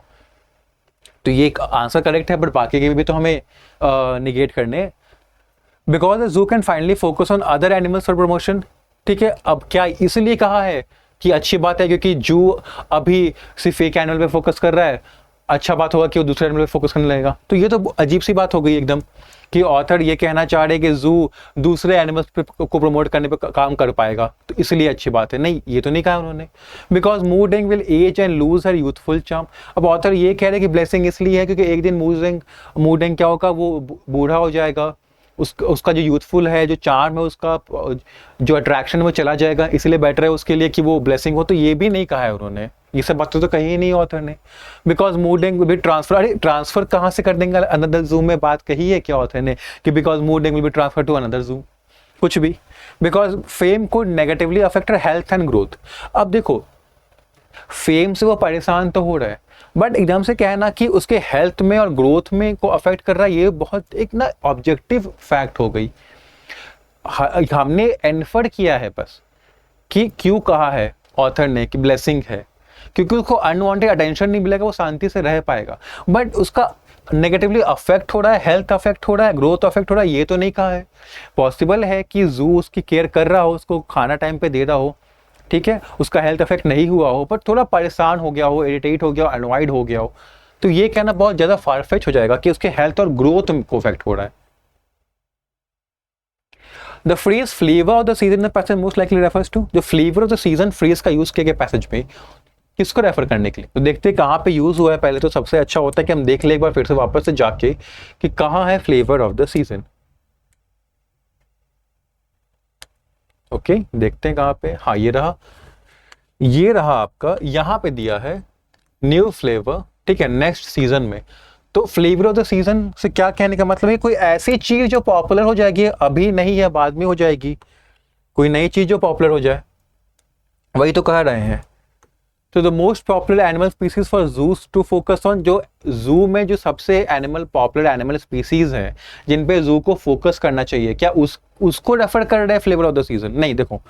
तो ये एक आंसर करेक्ट है, बट बाकी के भी तो हमें निगेट करने। Because the zoo can finally focus on other animals for promotion. ठीक है, अब क्या इसलिए कहा है कि अच्छी बात है क्योंकि जू अभी सिर्फ एक एनिमल पे फोकस कर रहा है, अच्छा बात होगा कि वो दूसरे एनिमल पे फोकस करने लगेगा? तो ये तो अजीब सी बात हो गई एकदम, कि ऑथर ये कहना चाह रहे कि जू दूसरे एनिमल्स को प्रमोट करने पे काम कर पाएगा तो इसलिए अच्छी बात है। नहीं, ये तो नहीं कहा उन्होंने। Because Moo Deng will age and lose her youthful charm. अब ऑथर ये कह रहे कि ब्लेसिंग इसलिए है क्योंकि एक दिन मूडेंग क्या होगा, वो बूढ़ा हो जाएगा, उसका जो यूथफुल है, जो चार्म है, उसका जो अट्रैक्शन है वो चला जाएगा, इसलिए बेटर है उसके लिए कि वो ब्लेसिंग हो। तो ये भी नहीं कहा है उन्होंने, ये सब बातें तो कही ही नहीं ऑथर ने। Because Moo Deng will be transfer, अरे ट्रांसफर कहाँ से कर देंगे अनदर जू में? बात कही है क्या ऑथर ने कि because Moo Deng will be transfer to another zoo? कुछ भी। बिकॉज फेम को negatively affect health and growth. अब देखो, फेम से वो परेशान तो हो रहा है, बट एकदम से क्या है ना कि उसके हेल्थ में और ग्रोथ में को अफेक्ट कर रहा है, ये बहुत एक ना ऑब्जेक्टिव फैक्ट हो गई। हमने इन्फर किया है बस कि क्यों कहा है ऑथर ने कि ब्लेसिंग है, क्योंकि उसको अनवांटेड अटेंशन नहीं मिलेगा, वो शांति से रह पाएगा। बट उसका नेगेटिवली अफेक्ट हो रहा है, हेल्थ अफेक्ट हो रहा है, ग्रोथ अफेक्ट हो रहा है, ये तो नहीं कहा है। पॉसिबल है कि जू उसकी केयर कर रहा हो, उसको खाना टाइम पे दे रहा हो, ठीक है, उसका हेल्थ इफेक्ट नहीं हुआ हो, पर थोड़ा परेशान हो गया हो, इरिटेट हो गया हो, अनवाइड हो गया हो, तो ये कहना बहुत ज्यादा फारफेच हो जाएगा कि उसके हेल्थ और ग्रोथ को इफेक्ट हो रहा है। The phrase flavour of the season the passage most likely refers to, जो flavour of the season phrase का यूज किया गया पैसेज में, किसको रेफर करने के लिए? तो देखते हैं कहाँ पे यूज हुआ है। पहले तो सबसे अच्छा होता है कि हम देख ले एक बार फिर से वापस से जाके कि कहाँ है flavour of the season. Okay, देखते हैं कहाँ पे। हाँ, ये रहा आपका, यहाँ पे दिया है न्यू फ्लेवर। ठीक है, नेक्स्ट सीजन में। तो फ्लेवर ऑफ द सीजन से क्या कहने का मतलब है? कोई ऐसी चीज जो पॉपुलर हो जाएगी, अभी नहीं है बाद में हो जाएगी, कोई नई चीज जो पॉपुलर हो जाए, वही तो कह रहे हैं। तो the most popular animal species for zoos to focus on, जो जू में जो सबसे पॉपुलर एनिमल स्पीसीज हैं जिन पे जू को फोकस करना चाहिए, क्या उसको रेफर कर रहे हैं फ्लेवर ऑफ द सीजन? नहीं, देखो,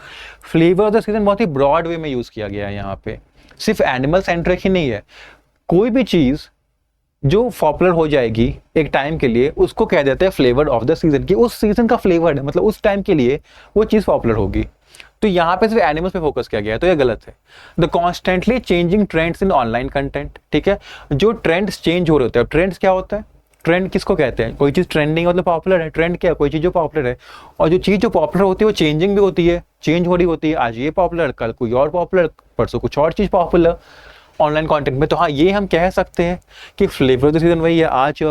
फ्लेवर ऑफ द सीजन बहुत ही ब्रॉड वे में यूज किया गया है यहाँ पे, सिर्फ एनिमल सेंट्रिक ही नहीं है। कोई भी चीज जो पॉपुलर हो जाएगी एक टाइम के लिए, उसको कह देते हैं फ्लेवर ऑफ द सीजन, कि उस सीजन का फ्लेवर है, मतलब उस टाइम के लिए वो चीज पॉपुलर होगी। तो यहाँ पे सिर्फ एनिमल्स पे फोकस किया गया है, तो ये गलत है। The constantly changing trends in online content, ठीक है, जो ट्रेंड्स चेंज हो रहे होते हैं। ट्रेंड्स क्या होता है? ट्रेंड किसको कहते हैं? कोई चीज ट्रेंडिंग मतलब पॉपुलर है। ट्रेंड क्या है? कोई चीज जो पॉपुलर है, और जो चीज जो पॉपुलर होती है वो चेंजिंग भी होती है, चेंज हो रही होती है। आज ये पॉपुलर, कल कोई और पॉपुलर, परसों कुछ और चीज पॉपुलर। ऑनलाइन कंटेंट में। तो हाँ, ये हम कह सकते हैं कि फ्लेवर ऑफ द सीजन वही है। आज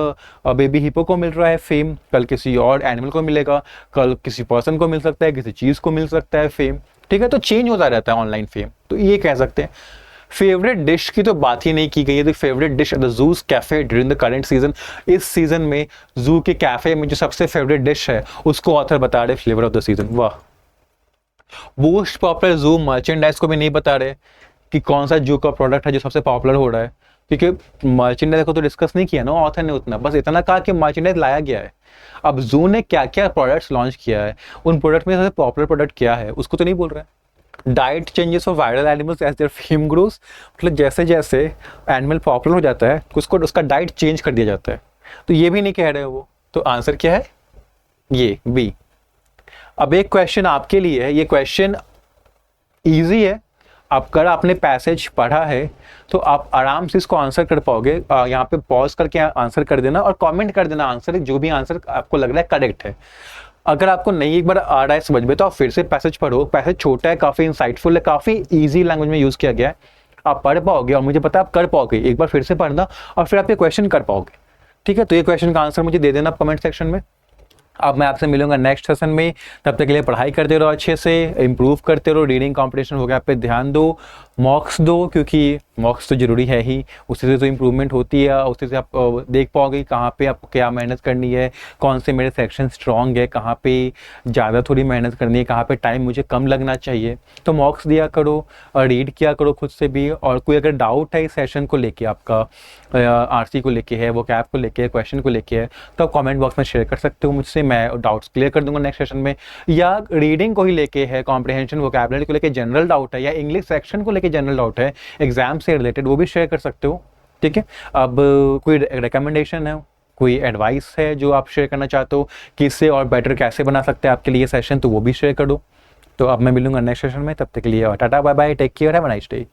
बेबी हिप्पो को मिल रहा है फेम, कल किसी और एनिमल को मिलेगा, कल किसी पर्सन को मिल सकता है, किसी चीज़ को मिल सकता है फेम, ठीक है। तो चेंज होता रहता है ऑनलाइन फेम, तो ये कह सकते हैं। फेवरेट डिश की तो बात ही नहीं की गई है। तो favourite dish at the juice cafe during the current season, इस सीजन में जू के कैफे में जो सबसे फेवरेट डिश है उसको ऑथर बता रहे फ्लेवर ऑफ द सीजन। वाह। मोस्ट पॉपुलर जू मर्चेंडाइज को भी नहीं बता रहे कि कौन सा जू का प्रोडक्ट है जो सबसे पॉपुलर हो रहा है, क्योंकि मर्चेंडाइज को तो डिस्कस नहीं किया ना ऑथर ने उतना, बस इतना कहा कि मर्चेंडाइज लाया गया है। अब जू ने क्या क्या प्रोडक्ट्स लॉन्च किया है, उन प्रोडक्ट में सबसे पॉपुलर प्रोडक्ट क्या है उसको तो नहीं बोल रहा है। Diet changes for viral animals as their fame grows, मतलब जैसे जैसे एनिमल पॉपुलर हो जाता है उसको उसका डाइट चेंज कर दिया जाता है, तो ये भी नहीं कह रहे वो। तो आंसर क्या है? ये बी। अब एक क्वेश्चन आपके लिए है, ये क्वेश्चन इजी है। अब अगर आपने पैसेज पढ़ा है तो आप आराम से इसको आंसर कर पाओगे। यहाँ पे पॉज करके आंसर कर देना और कमेंट कर देना आंसर, जो भी आंसर आपको लग रहा है करेक्ट है। अगर आपको नहीं एक बार आ रहा है समझ में तो आप फिर से पैसेज पढ़ो। पैसेज छोटा है, काफ़ी इंसाइटफुल है, काफ़ी ईजी लैंग्वेज में यूज़ किया गया है। आप पढ़ पाओगे और मुझे पता है आप कर पाओगे। एक बार फिर से पढ़ना और फिर आप ये क्वेश्चन कर पाओगे, ठीक है। तो ये क्वेश्चन का आंसर मुझे दे देना कमेंट सेक्शन में। अब मैं आपसे मिलूंगा नेक्स्ट सेशन में, तब तक के लिए पढ़ाई करते रहो, अच्छे से इंप्रूव करते रहो। रीडिंग कंपटीशन हो गया पे ध्यान दो, मॉक्स दो, क्योंकि मॉक्स तो ज़रूरी है ही, उसी से तो इम्प्रूवमेंट होती है। उसी से आप देख पाओगे कहाँ पे आपको क्या मेहनत करनी है, कौन से मेरे सेक्शन स्ट्रॉन्ग है, कहाँ पे ज़्यादा थोड़ी मेहनत करनी है, कहाँ पे टाइम मुझे कम लगना चाहिए। तो मॉक्स दिया करो और रीड किया करो खुद से भी। और कोई अगर डाउट है इस सेशन को लेके, आपका आरसी को लेके है, वो कैप को लेके है, क्वेश्चन को लेके है, तो आप कमेंट बॉक्स में शेयर कर सकते हो मुझसे, मैं डाउट्स क्लियर कर दूंगा नेक्स्ट सेशन में। या रीडिंग को ही लेके है, कॉम्प्रिहेंशन वोकैबुलरी को लेके जनरल डाउट है, या इंग्लिश सेक्शन को लेके जनरल डाउट है एग्जाम से रिलेटेड, वो भी शेयर कर सकते हो, ठीक है। अब कोई रिकमेंडेशन है, कोई एडवाइस है जो आप शेयर करना चाहते हो कि इससे और बेटर कैसे बना सकते हैं आपके लिए सेशन, तो वो भी शेयर कर दो। तो अब मैं मिलूंगा नेक्स्ट सेशन में, तब तक के लिए tata bye bye, take care, have a nice day.